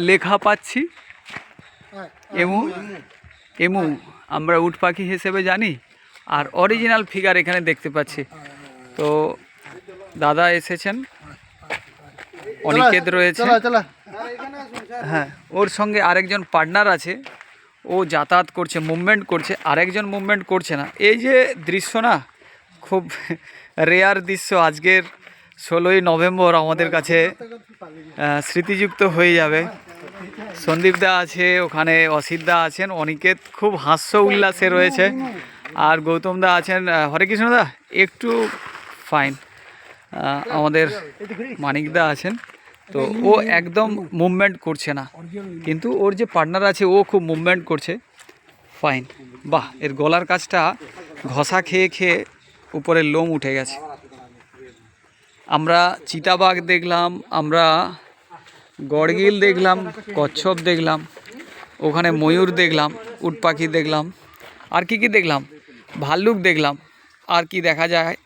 লেখা পাচ্ছি emu emu আমরা উট পাখি হিসেবে জানি। আর অরিজিনাল ফিগার এখানে দেখতে পাচ্ছি। তো দাদা এসেছেন, অনিকেত রয়েছে, হ্যাঁ ওর সঙ্গে আরেকজন পার্টনার আছে, ও যাতায়াত করছে, মুভমেন্ট করছে, আরেকজন মুভমেন্ট করছে না। এই যে দৃশ্য না, খুব রেয়ার দৃশ্য। আজকের 16ই নভেম্বর আমাদের কাছে স্মৃতিযুক্ত হয়ে যাবে। সন্দীপ দা আছে ওখানে, অসিত দা আছেন, অনিকেত খুব হাস্য উল্লাসে রয়েছে, আর গৌতম দা আছেন। হরে কৃষ্ণ দা একটু ফাইন, আমাদের মানিক দা আছেন। তো ও একদম মুভমেন্ট করছে না, কিন্তু ওর যে পার্টনার আছে ও খুব মুভমেন্ট করছে। ফাইন, বাহ, এর গলার কাছটা ঘষা খেয়ে খেয়ে উপরের লোম উঠে গেছে। আমরা চিতাবাঘ দেখলাম, আমরা গড়গিল দেখলাম, কচ্ছপ দেখলাম, ওখানে ময়ূর দেখলাম, উট পাখি দেখলাম, আর কি কি দেখলাম, ভাল্লুক দেখলাম, আর কি দেখা যায়